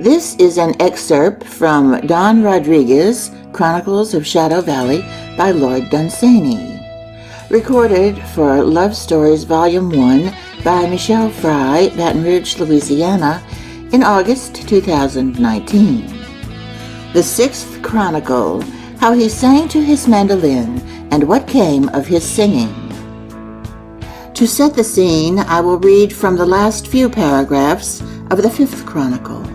This is an excerpt from Don Rodriguez' Chronicles of Shadow Valley by Lord Dunsany, recorded for Love Stories Volume 1 by Michelle Fry, Baton Rouge, Louisiana, in August 2019. The sixth chronicle, how he sang to his mandolin and what came of his singing. To set the scene, I will read from the last few paragraphs of the fifth chronicle.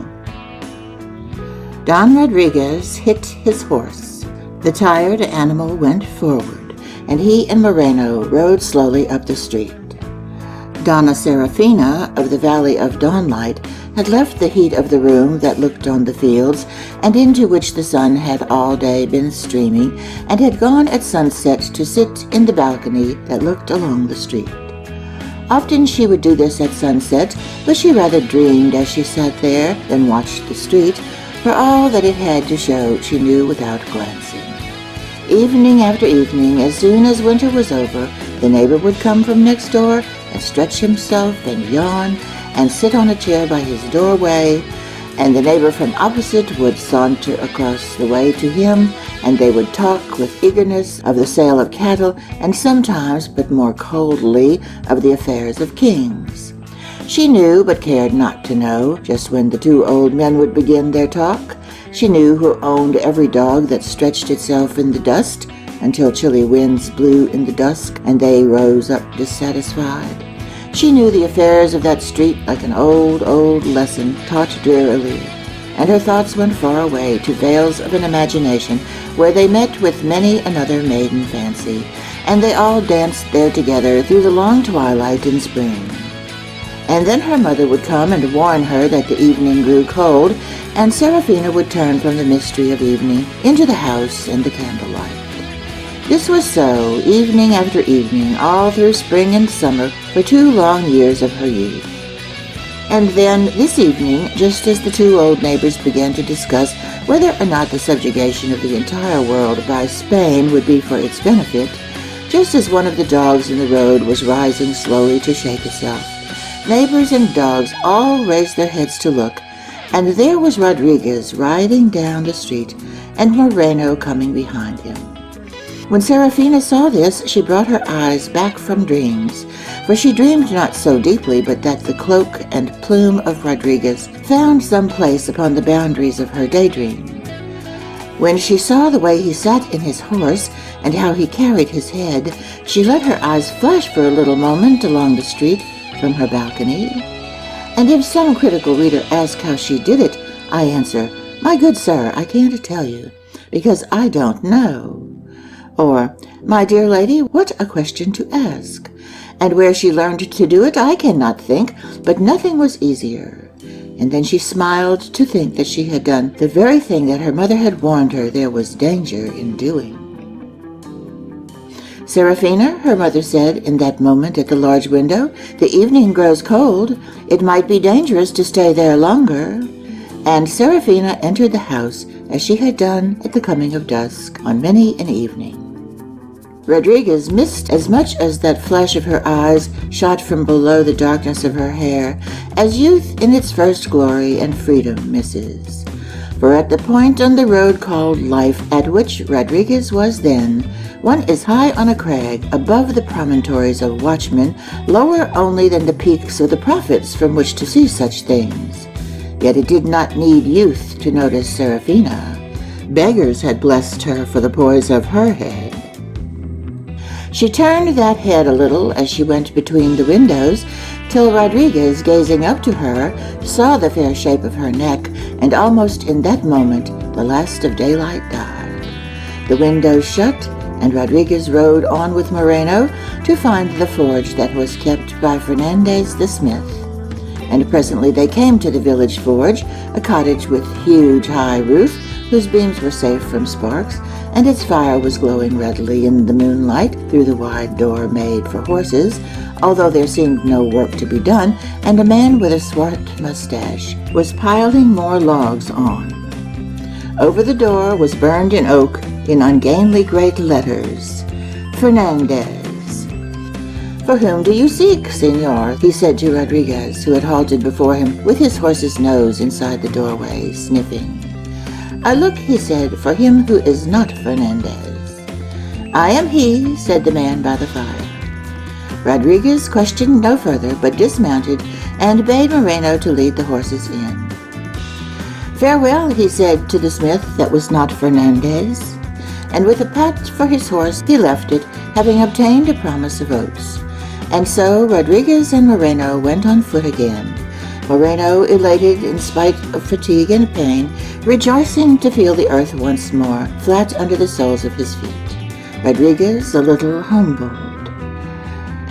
Don Rodriguez hit his horse. The tired animal went forward, and he and Moreno rode slowly up the street. Donna Serafina of the Valley of Dawnlight had left the heat of the room that looked on the fields and into which the sun had all day been streaming, and had gone at sunset to sit in the balcony that looked along the street. Often she would do this at sunset, but she rather dreamed as she sat there than watched the street, for all that it had to show she knew without glancing. Evening after evening, as soon as winter was over, the neighbor would come from next door and stretch himself and yawn and sit on a chair by his doorway, and the neighbor from opposite would saunter across the way to him, and they would talk with eagerness of the sale of cattle, and sometimes, but more coldly, of the affairs of kings. She knew, but cared not to know, just when the two old men would begin their talk. She knew who owned every dog that stretched itself in the dust, until chilly winds blew in the dusk, and they rose up dissatisfied. She knew the affairs of that street like an old lesson taught drearily, and her thoughts went far away to vales of an imagination where they met with many another maiden fancy, and they all danced there together through the long twilight in spring. And then her mother would come and warn her that the evening grew cold, and Serafina would turn from the mystery of evening into the house and the candlelight. This was so, evening after evening, all through spring and summer, for 2 long years of her youth. And then, this evening, just as the two old neighbors began to discuss whether or not the subjugation of the entire world by Spain would be for its benefit, just as one of the dogs in the road was rising slowly to shake itself, neighbors and dogs all raised their heads to look, and there was Rodriguez riding down the street, and Moreno coming behind him. When Serafina saw this, she brought her eyes back from dreams, for she dreamed not so deeply but that the cloak and plume of Rodriguez found some place upon the boundaries of her daydream. When she saw the way he sat in his horse and how he carried his head, she let her eyes flash for a little moment along the street from her balcony. And if some critical reader asks how she did it, I answer, "My good sir, I can't tell you, because I don't know." Or, "My dear lady, what a question to ask! And where she learned to do it, I cannot think, but nothing was easier." And then she smiled to think that she had done the very thing that her mother had warned her there was danger in doing. "Serafina," her mother said in that moment at the large window, "the evening grows cold. It might be dangerous to stay there longer." And Serafina entered the house as she had done at the coming of dusk on many an evening. Rodriguez missed as much as that flash of her eyes shot from below the darkness of her hair, as youth in its first glory and freedom misses. For at the point on the road called life at which Rodriguez was then, one is high on a crag above the promontories of watchmen, lower only than the peaks of the prophets from which to see such things. Yet it did not need youth to notice Serafina. Beggars had blessed her for the poise of her head. She turned that head a little as she went between the windows, till Rodriguez, gazing up to her, saw the fair shape of her neck, and almost in that moment the last of daylight died. The windows shut, and Rodriguez rode on with Moreno to find the forge that was kept by Fernandez the smith. And presently they came to the village forge, a cottage with huge high roof, whose beams were safe from sparks, and its fire was glowing redly in the moonlight through the wide door made for horses, although there seemed no work to be done, and a man with a swart mustache was piling more logs on. Over the door was burned in oak in ungainly great letters, "Fernandez." "For whom do you seek, senor?" he said to Rodriguez, who had halted before him with his horse's nose inside the doorway, sniffing. "I look," he said, "for him who is not Fernandez." "I am he," said the man by the fire. Rodriguez questioned no further, but dismounted and bade Moreno to lead the horses in. "Farewell," he said to the smith that was not Fernandez, and with a pat for his horse he left it, having obtained a promise of oats. And so Rodriguez and Moreno went on foot again, Moreno elated in spite of fatigue and pain, rejoicing to feel the earth once more flat under the soles of his feet, Rodriguez a little humbled.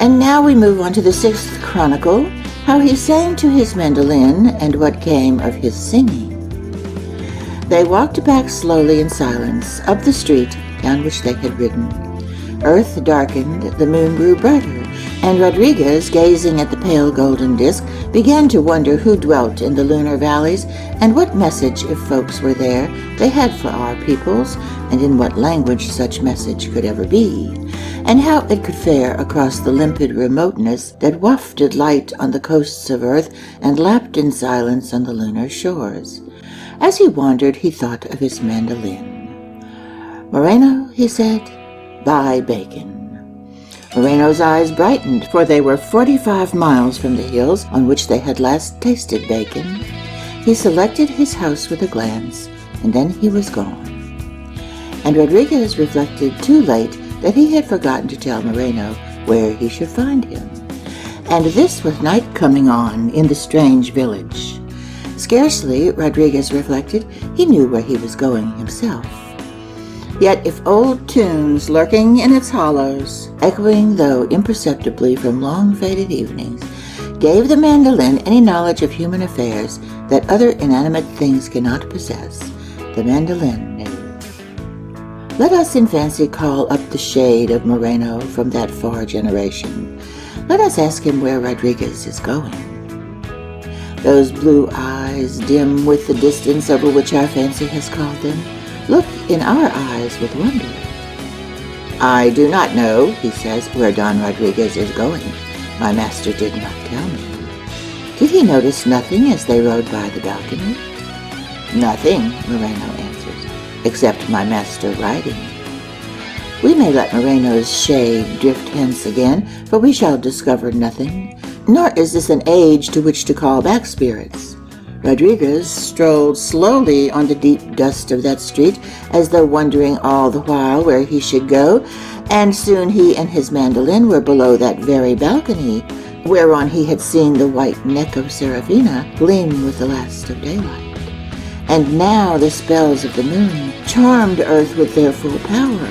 And now we move on to the 6th Chronicle, how he sang to his mandolin and what came of his singing. They walked back slowly in silence up the street down which they had ridden. Earth darkened, the moon grew brighter, and Rodriguez, gazing at the pale golden disk, began to wonder who dwelt in the lunar valleys and what message, if folks were there, they had for our peoples, and in what language such message could ever be, and how it could fare across the limpid remoteness that wafted light on the coasts of earth and lapped in silence on the lunar shores. As he wandered, he thought of his mandolin. "Moreno," he said, "buy bacon." Moreno's eyes brightened, for they were 45 miles from the hills on which they had last tasted bacon. He selected his house with a glance, and then he was gone. And Rodriguez reflected too late that he had forgotten to tell Moreno where he should find him. And this with night coming on in the strange village. Scarcely, Rodriguez reflected, he knew where he was going himself. Yet if old tunes lurking in its hollows, echoing though imperceptibly from long-faded evenings, gave the mandolin any knowledge of human affairs that other inanimate things cannot possess, the mandolin knew. Let us in fancy call up the shade of Moreno from that far generation. Let us ask him where Rodriguez is going. Those blue eyes, dim with the distance over which our fancy has called them, look in our eyes with wonder. "I do not know," he says, "where Don Rodriguez is going. My master did not tell me." Did he notice nothing as they rode by the balcony? "Nothing," Moreno answers, "except my master riding." We may let Moreno's shade drift hence again, for we shall discover nothing. Nor is this an age to which to call back spirits. Rodriguez strolled slowly on the deep dust of that street, as though wondering all the while where he should go, and soon he and his mandolin were below that very balcony, whereon he had seen the white neck of Serafina gleam with the last of daylight. And now the spells of the moon charmed earth with their full power.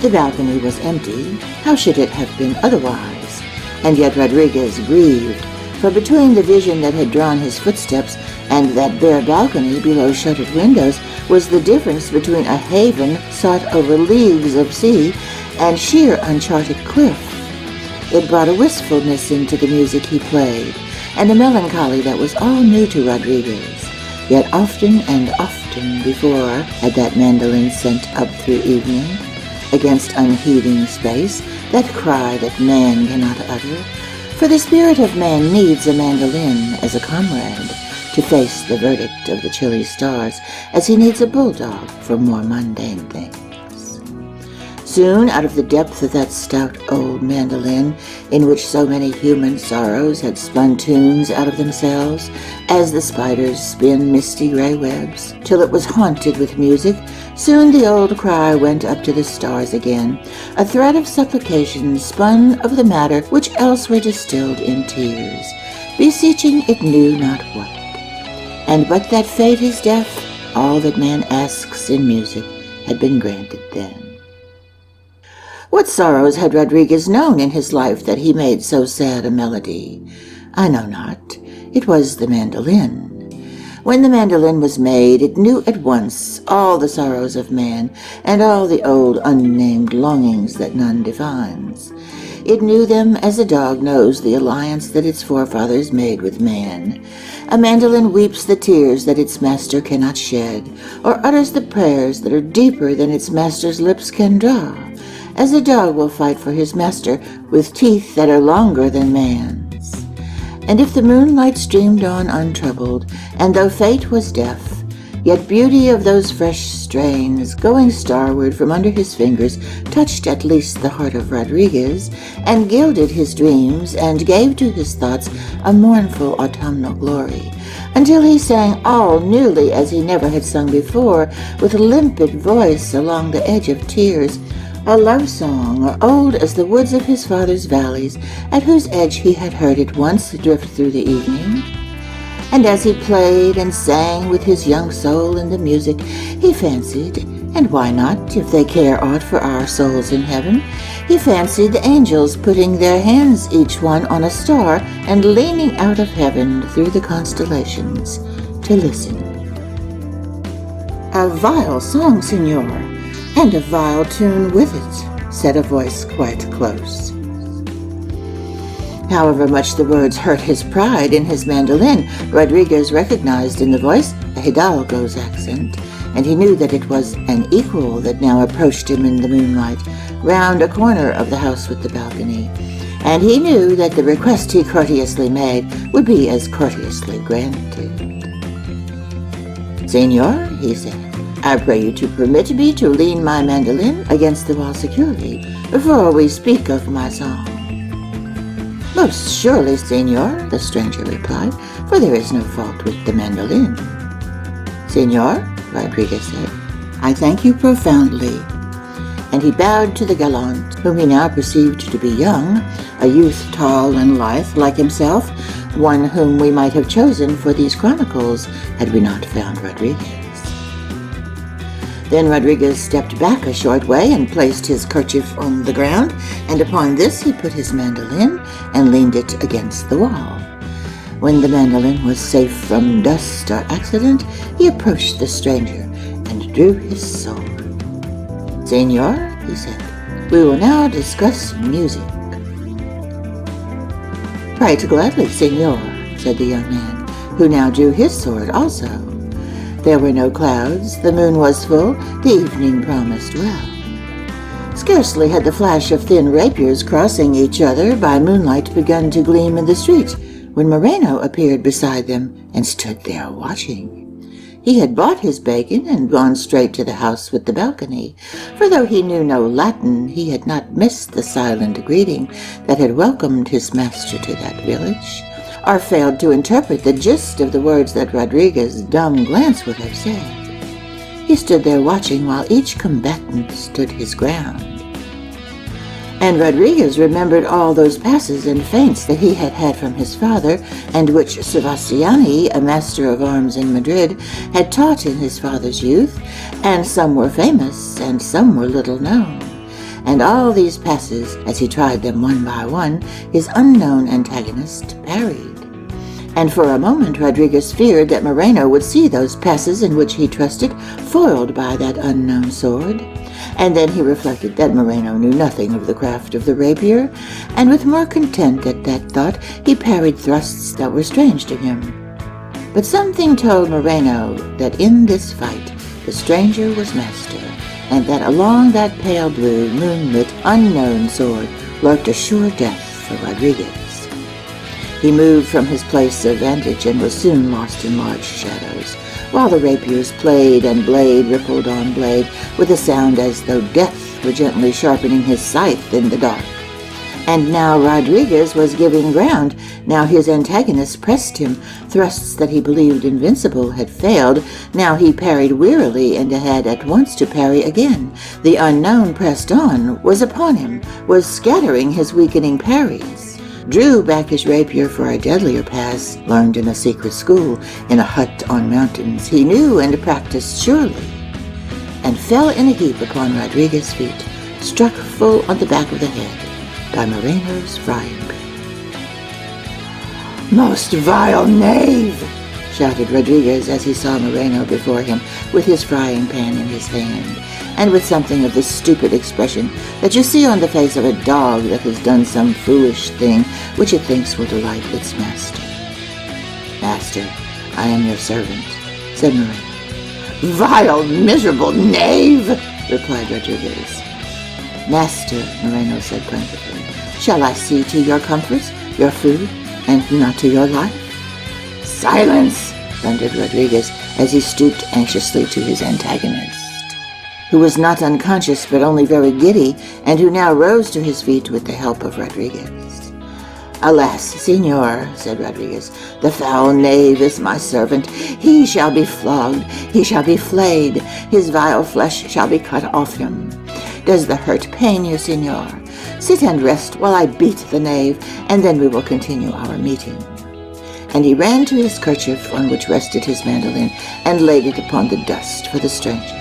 The balcony was empty. How should it have been otherwise? And yet Rodriguez grieved, for between the vision that had drawn his footsteps and that bare balcony below shuttered windows was the difference between a haven sought over leagues of sea and sheer uncharted cliff. It brought a wistfulness into the music he played, and a melancholy that was all new to Rodriguez. Yet often and often before had that mandolin sent up through evening, against unheeding space, that cry that man cannot utter. For the spirit of man needs a mandolin as a comrade to face the verdict of the chilly stars, as he needs a bulldog for more mundane things. Soon, out of the depth of that stout old mandolin, in which so many human sorrows had spun tunes out of themselves, as the spiders spin misty gray webs, till it was haunted with music, soon the old cry went up to the stars again, a thread of supplication spun of the matter which else were distilled in tears, beseeching it knew not what. And but that fate is deaf, all that man asks in music had been granted then. What sorrows had Rodriguez known in his life that he made so sad a melody? I know not. It was the mandolin. When the mandolin was made, it knew at once all the sorrows of man, and all the old unnamed longings that none defines. It knew them as a dog knows the alliance that its forefathers made with man. A mandolin weeps the tears that its master cannot shed, or utters the prayers that are deeper than its master's lips can draw. as a dog will fight for his master with teeth that are longer than man's. And if the moonlight streamed on untroubled, and though fate was deaf, yet beauty of those fresh strains going starward from under his fingers touched at least the heart of Rodriguez, and gilded his dreams, and gave to his thoughts a mournful autumnal glory, until he sang all newly as he never had sung before, with a limpid voice along the edge of tears, a love song old as the woods of his father's valleys, at whose edge he had heard it once drift through the evening. And as he played and sang with his young soul in the music, he fancied, and why not, if they care aught for our souls in heaven, he fancied the angels putting their hands each one on a star and leaning out of heaven through the constellations to listen. "A vile song, Signor, and a vile tune with it," said a voice quite close. However much the words hurt his pride in his mandolin, Rodriguez recognized in the voice a hidalgo's accent, and he knew that it was an equal that now approached him in the moonlight, round a corner of the house with the balcony, and he knew that the request he courteously made would be as courteously granted. "Senor," he said, "I pray you to permit me to lean my mandolin against the wall securely before we speak of my song." "Most surely, Senor," the stranger replied, "for there is no fault with the mandolin." "Senor," Rodriguez said, "I thank you profoundly." And he bowed to the gallant, whom he now perceived to be young, a youth tall and lithe like himself, one whom we might have chosen for these chronicles had we not found Rodriguez. Then Rodriguez stepped back a short way and placed his kerchief on the ground, and upon this he put his mandolin and leaned it against the wall. When the mandolin was safe from dust or accident, he approached the stranger and drew his sword. "Senor," he said, "we will now discuss music." "Right gladly, Senor," said the young man, who now drew his sword also. There were no clouds, the moon was full, the evening promised well. Scarcely had the flash of thin rapiers crossing each other by moonlight begun to gleam in the street, when Moreno appeared beside them and stood there watching. He had bought his bacon and gone straight to the house with the balcony, for though he knew no Latin, he had not missed the silent greeting that had welcomed his master to that village, or failed to interpret the gist of the words that Rodriguez's dumb glance would have said. He stood there watching while each combatant stood his ground. And Rodriguez remembered all those passes and feints that he had had from his father, and which Sebastiani, a master of arms in Madrid, had taught in his father's youth, and some were famous, and some were little known. And all these passes, as he tried them one by one, his unknown antagonist parried. And for a moment Rodriguez feared that Moreno would see those passes in which he trusted foiled by that unknown sword. And then he reflected that Moreno knew nothing of the craft of the rapier, and with more content at that thought he parried thrusts that were strange to him. But something told Moreno that in this fight the stranger was master, and that along that pale blue, moonlit, unknown sword lurked a sure death for Rodriguez. He moved from his place of vantage and was soon lost in large shadows, while the rapiers played and blade rippled on blade with a sound as though death were gently sharpening his scythe in the dark. And now Rodriguez was giving ground. Now his antagonist pressed him. Thrusts that he believed invincible had failed. Now he parried wearily and had at once to parry again. The unknown pressed on, was upon him, was scattering his weakening parries. Drew back his rapier for a deadlier pass, learned in a secret school, in a hut on mountains he knew and practiced surely, and fell in a heap upon Rodriguez's feet, struck full on the back of the head by Moreno's frying pan. "Most vile knave!" shouted Rodriguez as he saw Moreno before him with his frying pan in his hand, and with something of the stupid expression that you see on the face of a dog that has done some foolish thing which it thinks will delight its master. "Master, I am your servant," said Moreno. "Vile, miserable knave!" replied Rodriguez. "Master," Moreno said plaintively, "shall I see to your comforts, your food, and not to your life?" "Silence!" thundered Rodriguez as he stooped anxiously to his antagonist, who was not unconscious but only very giddy, and who now rose to his feet with the help of Rodriguez. "Alas, Senor," said Rodriguez, "the foul knave is my servant. He shall be flogged, he shall be flayed, his vile flesh shall be cut off him. Does the hurt pain you, Senor? Sit and rest while I beat the knave, and then we will continue our meeting." And he ran to his kerchief on which rested his mandolin and laid it upon the dust for the stranger.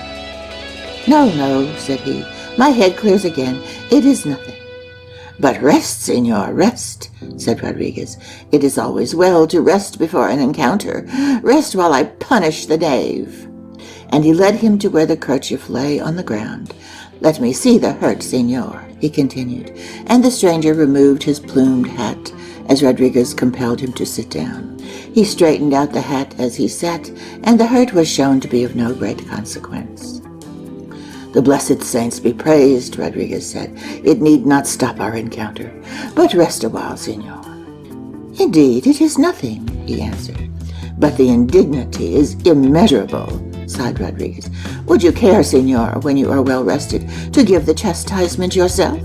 "No, no," said he, "my head clears again. It is nothing." "But rest, Senor, rest," said Rodriguez. "It is always well to rest before an encounter. Rest while I punish the knave." And he led him to where the kerchief lay on the ground. "Let me see the hurt, Senor," he continued, and the stranger removed his plumed hat as Rodriguez compelled him to sit down. He straightened out the hat as he sat, and the hurt was shown to be of no great consequence. "The blessed saints be praised," Rodriguez said. "It need not stop our encounter. But rest a while, Senor." "Indeed, it is nothing," he answered. "But the indignity is immeasurable," sighed Rodriguez. "Would you care, Senor, when you are well rested, to give the chastisement yourself?"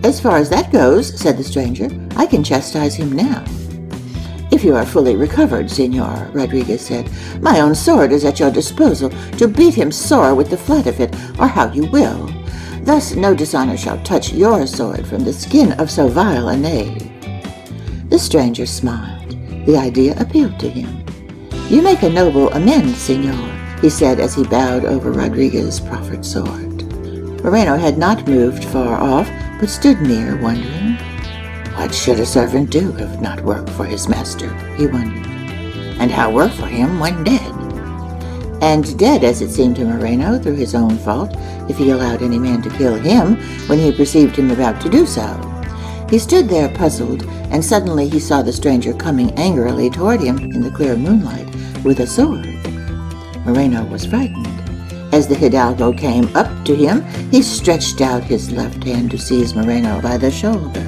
"As far as that goes," said the stranger, "I can chastise him now." "If you are fully recovered, Senor," Rodriguez said, "my own sword is at your disposal to beat him sore with the flat of it, or how you will. Thus no dishonor shall touch your sword from the skin of so vile a knave." The stranger smiled. The idea appealed to him. "You make a noble amends, Senor," he said as he bowed over Rodriguez's proffered sword. Moreno had not moved far off, but stood near, wondering. What should a servant do if not work for his master, he wondered, and how work for him when dead? And dead, as it seemed to Moreno, through his own fault, if he allowed any man to kill him when he perceived him about to do so. He stood there puzzled, and suddenly he saw the stranger coming angrily toward him in the clear moonlight with a sword. Moreno was frightened. As the hidalgo came up to him, he stretched out his left hand to seize Moreno by the shoulder.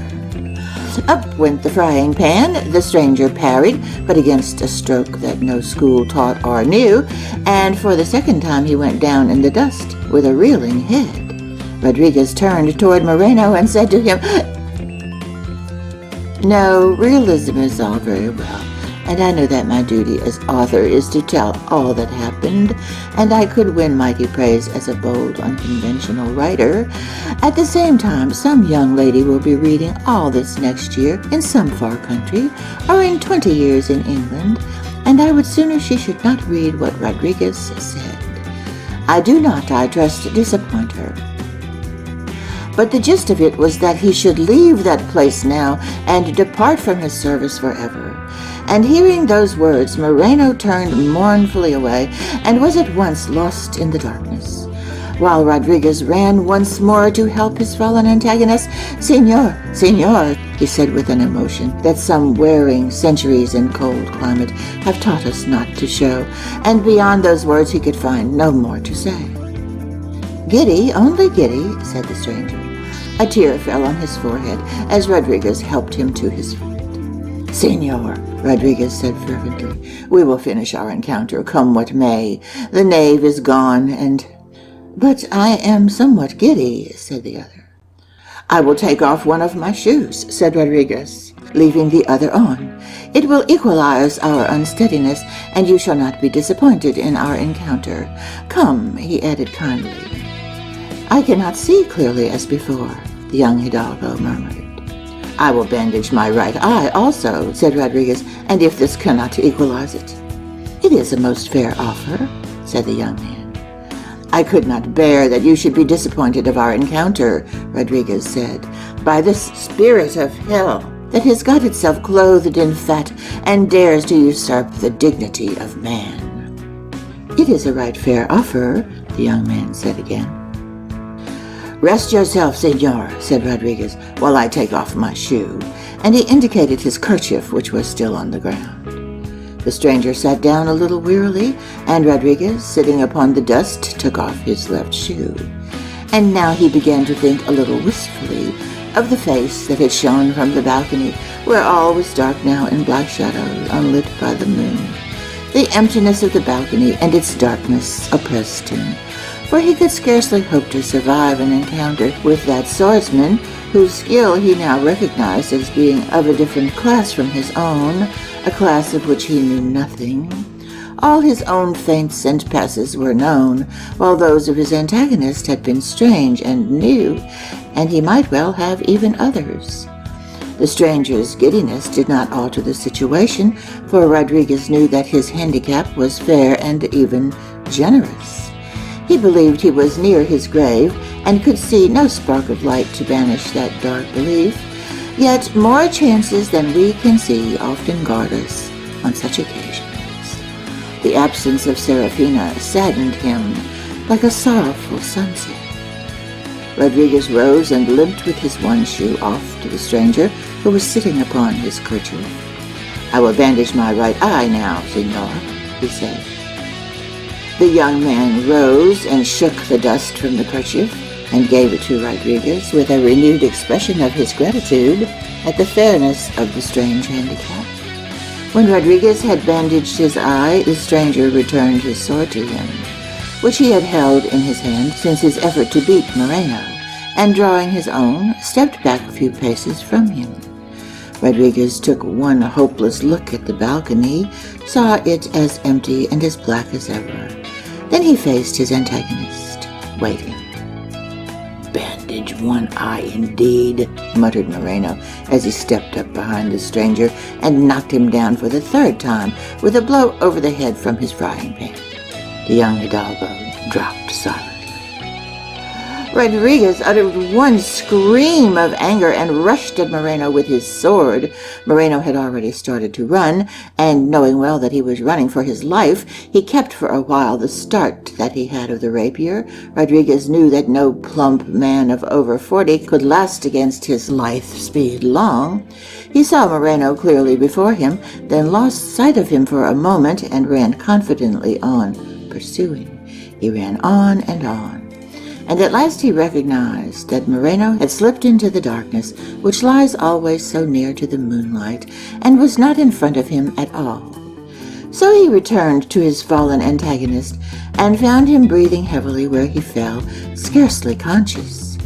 Up went the frying pan. The stranger parried, but against a stroke that no school taught or knew, and for the second time he went down in the dust with a reeling head. Rodriguez turned toward Moreno and said to him, "No, realism is all very well, and I know that my duty as author is to tell all that happened, and I could win mighty praise as a bold, unconventional writer. At the same time, some young lady will be reading all this next year in some far country, or in 20 years in England, and I would sooner she should not read what Rodriguez said. I do not, I trust, disappoint her." But the gist of it was that he should leave that place now and depart from his service forever. And hearing those words, Moreno turned mournfully away and was at once lost in the darkness, while Rodriguez ran once more to help his fallen antagonist. "Senor, Senor," he said with an emotion that some wearing centuries in cold climate have taught us not to show, and beyond those words he could find no more to say. "Giddy, only giddy," said the stranger. A tear fell on his forehead as Rodriguez helped him to his feet. "Senor," Rodriguez said fervently, "we will finish our encounter, come what may. The knave is gone, and—" "But I am somewhat giddy," said the other. "I will take off one of my shoes," said Rodriguez, leaving the other on. "It will equalize our unsteadiness, and you shall not be disappointed in our encounter. Come," he added kindly. "I cannot see clearly as before," the young hidalgo murmured. "I will bandage my right eye also," said Rodriguez, "and if this cannot equalize it—" "It is a most fair offer," said the young man. "I could not bear that you should be disappointed of our encounter," Rodriguez said. "By this spirit of hell that has got itself clothed in fat and dares to usurp the dignity of man." "It is a right fair offer," the young man said again. "Rest yourself, Senor," said Rodriguez, "while I take off my shoe," and he indicated his kerchief, which was still on the ground. The stranger sat down a little wearily, and Rodriguez, sitting upon the dust, took off his left shoe. And now he began to think a little wistfully of the face that had shone from the balcony, where all was dark now in black shadows, unlit by the moon. The emptiness of the balcony and its darkness oppressed him, for he could scarcely hope to survive an encounter with that swordsman, whose skill he now recognized as being of a different class from his own, a class of which he knew nothing. All his own feints and passes were known, while those of his antagonist had been strange and new, and he might well have even others. The stranger's giddiness did not alter the situation, for Rodriguez knew that his handicap was fair and even generous. He believed he was near his grave, and could see no spark of light to banish that dark belief. Yet more chances than we can see often guard us on such occasions. The absence of Serafina saddened him like a sorrowful sunset. Rodriguez rose and limped with his one shoe off to the stranger, who was sitting upon his kerchief. "I will bandage my right eye now, Senor," he said. The young man rose and shook the dust from the kerchief and gave it to Rodriguez with a renewed expression of his gratitude at the fairness of the strange handicap. When Rodriguez had bandaged his eye, the stranger returned his sword to him, which he had held in his hand since his effort to beat Moreno, and drawing his own, stepped back a few paces from him. Rodriguez took one hopeless look at the balcony, saw it as empty and as black as ever. Then he faced his antagonist, waiting. "Bandage one eye indeed," muttered Moreno as he stepped up behind the stranger and knocked him down for the third time with a blow over the head from his frying pan. The young hidalgo dropped silently. Rodriguez uttered one scream of anger and rushed at Moreno with his sword. Moreno had already started to run, and knowing well that he was running for his life, he kept for a while the start that he had of the rapier. Rodriguez knew that no plump man of over 40 could last against his lithe speed long. He saw Moreno clearly before him, then lost sight of him for a moment and ran confidently on, pursuing. He ran on, and at last he recognized that Moreno had slipped into the darkness, which lies always so near to the moonlight, and was not in front of him at all. So he returned to his fallen antagonist, and found him breathing heavily where he fell, scarcely conscious.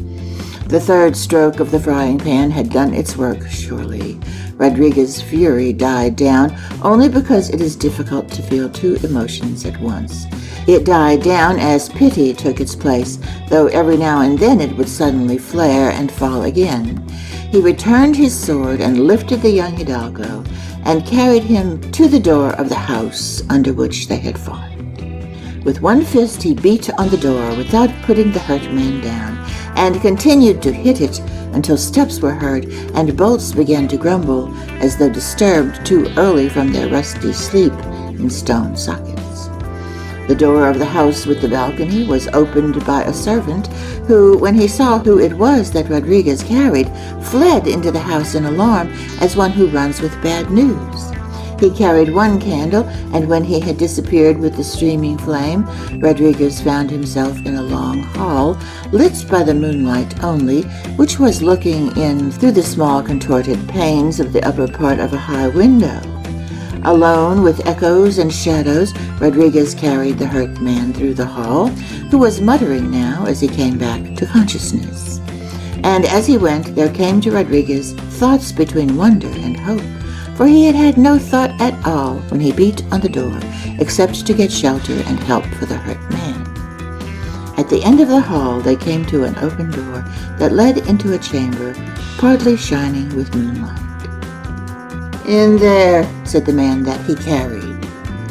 The third stroke of the frying pan had done its work, surely. Rodriguez's fury died down, only because it is difficult to feel two emotions at once. It died down as pity took its place, though every now and then it would suddenly flare and fall again. He returned his sword and lifted the young hidalgo, and carried him to the door of the house under which they had fought. With one fist he beat on the door without putting the hurt man down, and continued to hit it until steps were heard and bolts began to grumble as though disturbed too early from their rusty sleep in stone sockets. The door of the house with the balcony was opened by a servant who, when he saw who it was that Rodriguez carried, fled into the house in alarm as one who runs with bad news. He carried one candle, and when he had disappeared with the streaming flame, Rodriguez found himself in a long hall, lit by the moonlight only, which was looking in through the small contorted panes of the upper part of a high window. Alone with echoes and shadows, Rodriguez carried the hurt man through the hall, who was muttering now as he came back to consciousness. And as he went, there came to Rodriguez thoughts between wonder and hope, for he had had no thought at all when he beat on the door, except to get shelter and help for the hurt man. At the end of the hall, they came to an open door that led into a chamber, partly shining with moonlight. "In there," said the man that he carried.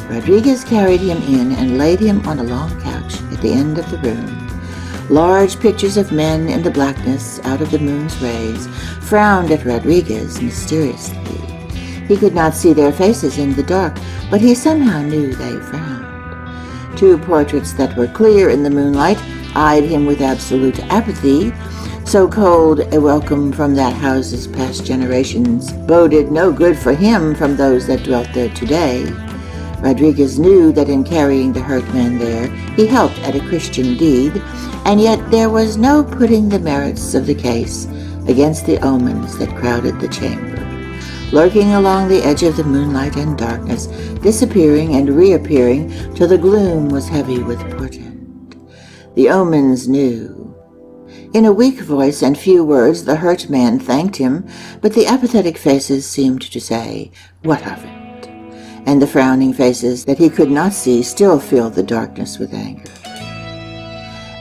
Rodriguez carried him in and laid him on a long couch at the end of the room. Large pictures of men in the blackness out of the moon's rays frowned at Rodriguez mysteriously. He could not see their faces in the dark, but he somehow knew they frowned. Two portraits that were clear in the moonlight eyed him with absolute apathy. So cold a welcome from that house's past generations boded no good for him from those that dwelt there today. Rodriguez knew that in carrying the hurt man there, he helped at a Christian deed, and yet there was no putting the merits of the case against the omens that crowded the chamber, lurking along the edge of the moonlight and darkness, disappearing and reappearing till the gloom was heavy with portent. The omens knew. In a weak voice and few words the hurt man thanked him, but the apathetic faces seemed to say, "What of it?" And the frowning faces that he could not see still filled the darkness with anger.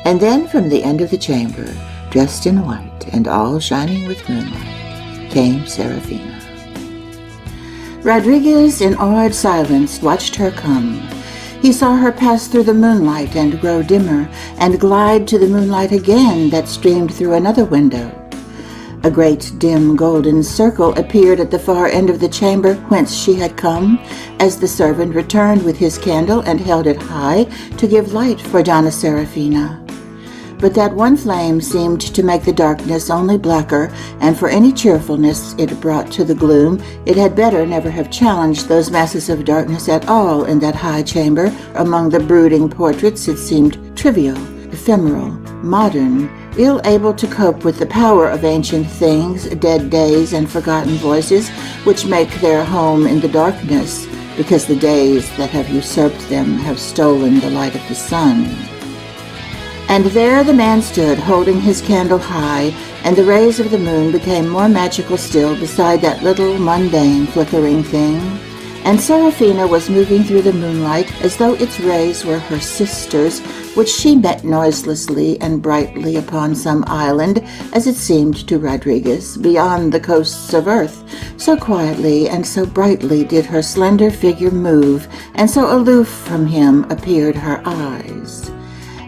And then from the end of the chamber, dressed in white and all shining with moonlight, came Seraphina. Rodriguez, in awed silence, watched her come. He saw her pass through the moonlight and grow dimmer, and glide to the moonlight again that streamed through another window. A great dim golden circle appeared at the far end of the chamber whence she had come, as the servant returned with his candle and held it high to give light for Donna Seraphina. But that one flame seemed to make the darkness only blacker, and for any cheerfulness it brought to the gloom, it had better never have challenged those masses of darkness at all in that high chamber. Among the brooding portraits it seemed trivial, ephemeral, modern, ill able to cope with the power of ancient things, dead days, and forgotten voices, which make their home in the darkness, because the days that have usurped them have stolen the light of the sun. And there the man stood, holding his candle high, and the rays of the moon became more magical still beside that little mundane flickering thing. And Seraphina was moving through the moonlight as though its rays were her sisters, which she met noiselessly and brightly upon some island, as it seemed to Rodriguez, beyond the coasts of earth. So quietly and so brightly did her slender figure move, and so aloof from him appeared her eyes.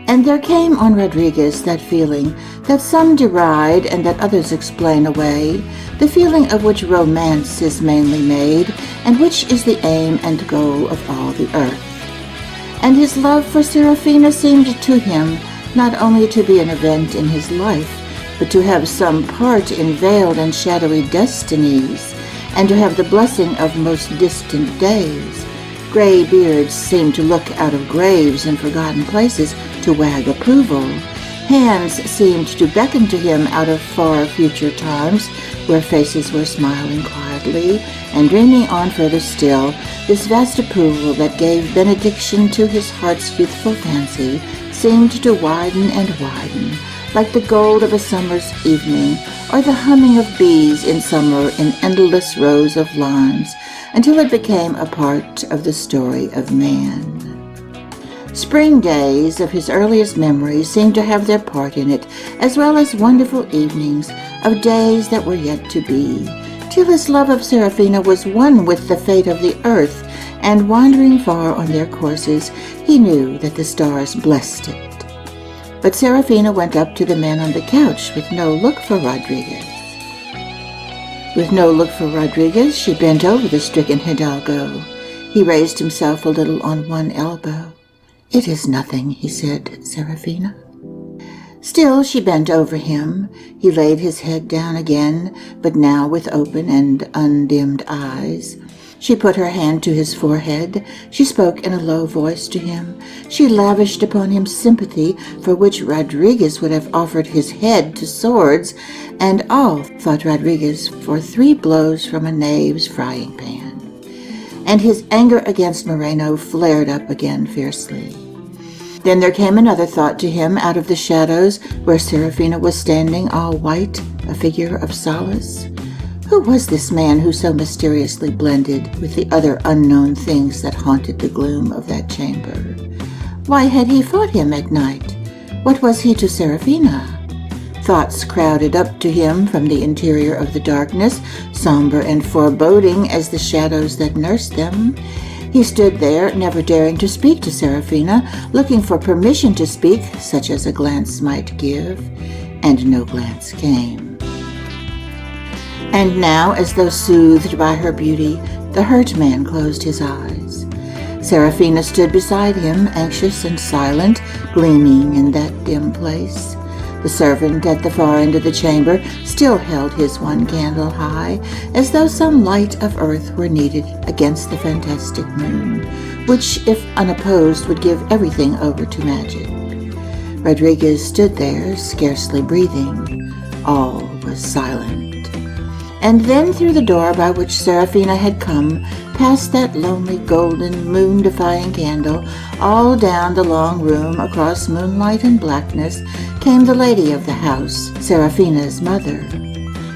And there came on Rodriguez that feeling that some deride and that others explain away, the feeling of which romance is mainly made, and which is the aim and goal of all the earth. And his love for Seraphina seemed to him not only to be an event in his life, but to have some part in veiled and shadowy destinies, and to have the blessing of most distant days. Gray beards seemed to look out of graves in forgotten places to wag approval. Hands seemed to beckon to him out of far future times, where faces were smiling quietly and dreaming on further still. This vast approval that gave benediction to his heart's youthful fancy seemed to widen and widen, like the gold of a summer's evening, or the humming of bees in summer in endless rows of limes, until it became a part of the story of man. Spring days of his earliest memories seemed to have their part in it, as well as wonderful evenings of days that were yet to be, till his love of Seraphina was one with the fate of the earth, and wandering far on their courses, he knew that the stars blessed it. But Seraphina went up to the man on the couch with no look for Rodriguez. With no look for Rodriguez, she bent over the stricken hidalgo. He raised himself a little on one elbow. "It is nothing," he said, "Seraphina." Still she bent over him. He laid his head down again, but now with open and undimmed eyes. She put her hand to his forehead. She spoke in a low voice to him. She lavished upon him sympathy for which Rodriguez would have offered his head to swords, and all, thought Rodriguez, for 3 blows from a knave's frying pan. And his anger against Moreno flared up again fiercely. Then there came another thought to him out of the shadows, where Seraphina was standing all white, a figure of solace. Who was this man who so mysteriously blended with the other unknown things that haunted the gloom of that chamber? Why had he fought him at night? What was he to Seraphina? Thoughts crowded up to him from the interior of the darkness, somber and foreboding as the shadows that nursed them. He stood there, never daring to speak to Seraphina, looking for permission to speak, such as a glance might give, and no glance came. And now, as though soothed by her beauty, the hurt man closed his eyes. Seraphina stood beside him, anxious and silent, gleaming in that dim place. The servant at the far end of the chamber still held his one candle high, as though some light of earth were needed against the fantastic moon, which, if unopposed, would give everything over to magic. Rodriguez stood there, scarcely breathing. All was silent. And then through the door by which Serafina had come, past that lonely golden moon-defying candle, all down the long room across moonlight and blackness, came the lady of the house, Serafina's mother.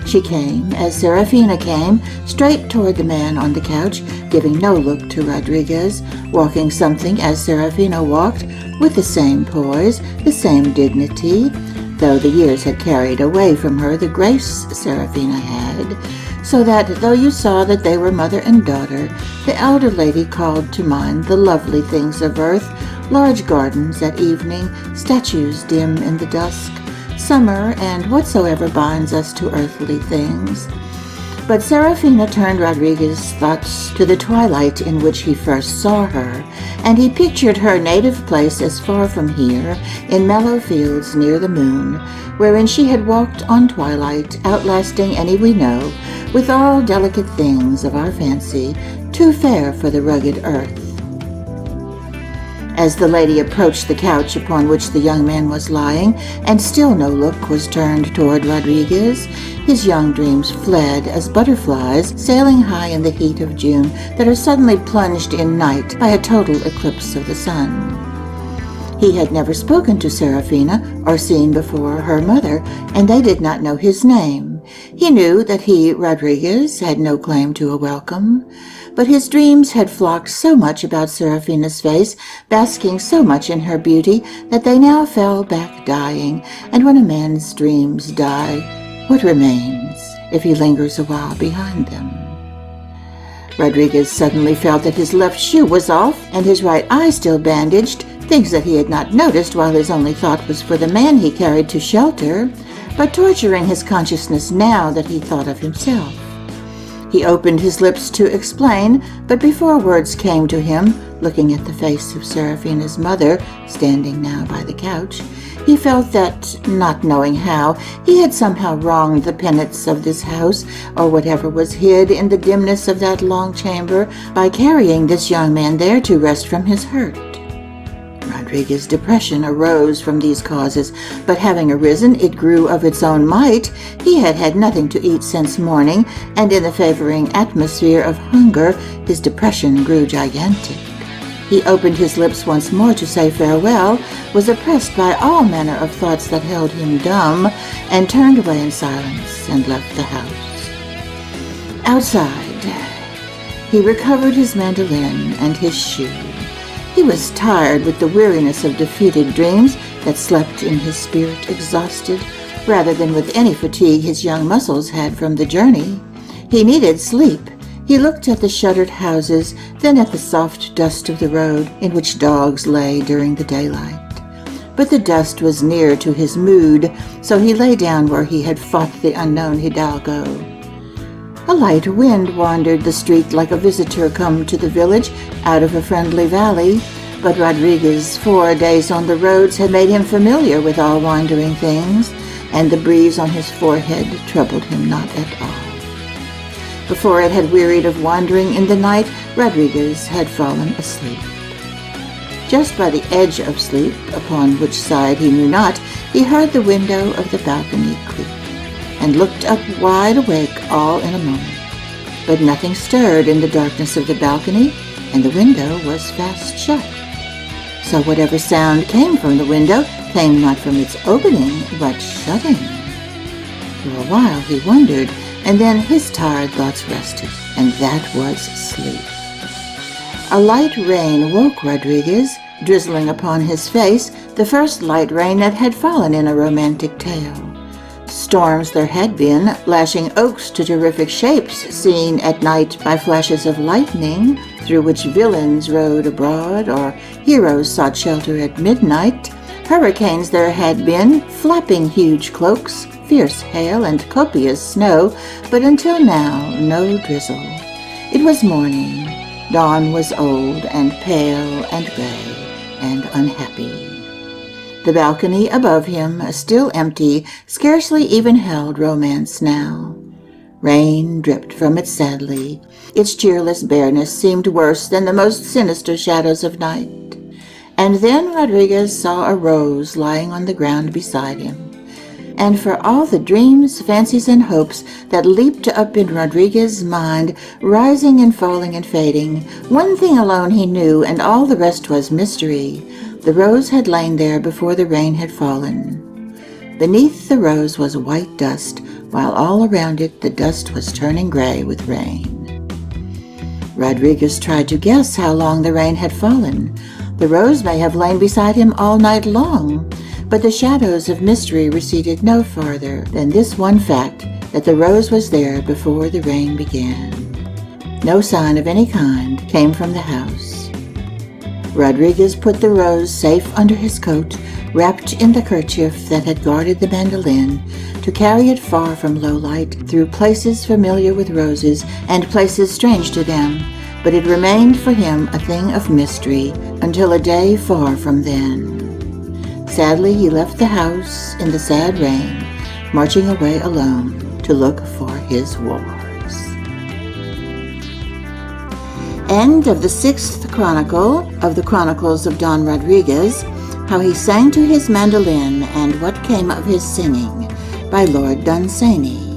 She came, as Serafina came, straight toward the man on the couch, giving no look to Rodriguez, walking something as Serafina walked, with the same poise, the same dignity, though the years had carried away from her the grace Serafina had, so that though you saw that they were mother and daughter, the elder lady called to mind the lovely things of earth, large gardens at evening, statues dim in the dusk, summer, and whatsoever binds us to earthly things. But Serafina turned Rodriguez's thoughts to the twilight in which he first saw her, and he pictured her native place as far from here, in mellow fields near the moon, wherein she had walked on twilight, outlasting any we know, with all delicate things of our fancy, too fair for the rugged earth. As the lady approached the couch upon which the young man was lying, and still no look was turned toward Rodriguez, his young dreams fled as butterflies sailing high in the heat of June that are suddenly plunged in night by a total eclipse of the sun. He had never spoken to Serafina or seen before her mother, and they did not know his name. He knew that he, Rodriguez, had no claim to a welcome, but his dreams had flocked so much about Serafina's face, basking so much in her beauty, that they now fell back dying, and when a man's dreams die, what remains if he lingers a while behind them? Rodriguez suddenly felt that his left shoe was off and his right eye still bandaged, things that he had not noticed while his only thought was for the man he carried to shelter, but torturing his consciousness now that he thought of himself. He opened his lips to explain, but before words came to him, looking at the face of Serafina's mother, standing now by the couch, he felt that, not knowing how, he had somehow wronged the penates of this house, or whatever was hid in the dimness of that long chamber, by carrying this young man there to rest from his hurt. Rodriguez's depression arose from these causes, but having arisen, it grew of its own might. He had had nothing to eat since morning, and in the favoring atmosphere of hunger, his depression grew gigantic. He opened his lips once more to say farewell, was oppressed by all manner of thoughts that held him dumb, and turned away in silence and left the house. Outside, he recovered his mandolin and his shoe. He was tired with the weariness of defeated dreams that slept in his spirit exhausted, rather than with any fatigue his young muscles had from the journey. He needed sleep. He looked at the shuttered houses, then at the soft dust of the road in which dogs lay during the daylight. But the dust was near to his mood, so he lay down where he had fought the unknown Hidalgo. A light wind wandered the street like a visitor come to the village out of a friendly valley, but Rodriguez's 4 days on the roads had made him familiar with all wandering things, and the breeze on his forehead troubled him not at all. Before it had wearied of wandering in the night, Rodriguez had fallen asleep. Just by the edge of sleep, upon which side he knew not, he heard the window of the balcony creak, and looked up wide awake all in a moment. But nothing stirred in the darkness of the balcony, and the window was fast shut. So whatever sound came from the window came not from its opening, but shutting. For a while he wondered, and then his tired thoughts rested, and that was sleep. A light rain woke Rodriguez, drizzling upon his face, the first light rain that had fallen in a romantic tale. Storms there had been, lashing oaks to terrific shapes, seen at night by flashes of lightning, through which villains rode abroad, or heroes sought shelter at midnight. Hurricanes there had been, flapping huge cloaks, fierce hail and copious snow, but until now no drizzle. It was morning. Dawn was old and pale and gray and unhappy. The balcony above him, still empty, scarcely even held romance now. Rain dripped from it sadly. Its cheerless bareness seemed worse than the most sinister shadows of night. And then Rodriguez saw a rose lying on the ground beside him. And for all the dreams, fancies, and hopes that leaped up in Rodriguez's mind, rising and falling and fading, one thing alone he knew, and all the rest was mystery. The rose had lain there before the rain had fallen. Beneath the rose was white dust, while all around it the dust was turning gray with rain. Rodriguez tried to guess how long the rain had fallen. The rose may have lain beside him all night long, but the shadows of mystery receded no farther than this one fact, that the rose was there before the rain began. No sign of any kind came from the house. Rodriguez put the rose safe under his coat, wrapped in the kerchief that had guarded the mandolin, to carry it far from low light, through places familiar with roses and places strange to them, but it remained for him a thing of mystery until a day far from then. Sadly, he left the house in the sad rain, marching away alone to look for his wars. End of the 6th Chronicle of the Chronicles of Don Rodriguez, How He Sang to His Mandolin and What Came of His Singing, by Lord Dunsany.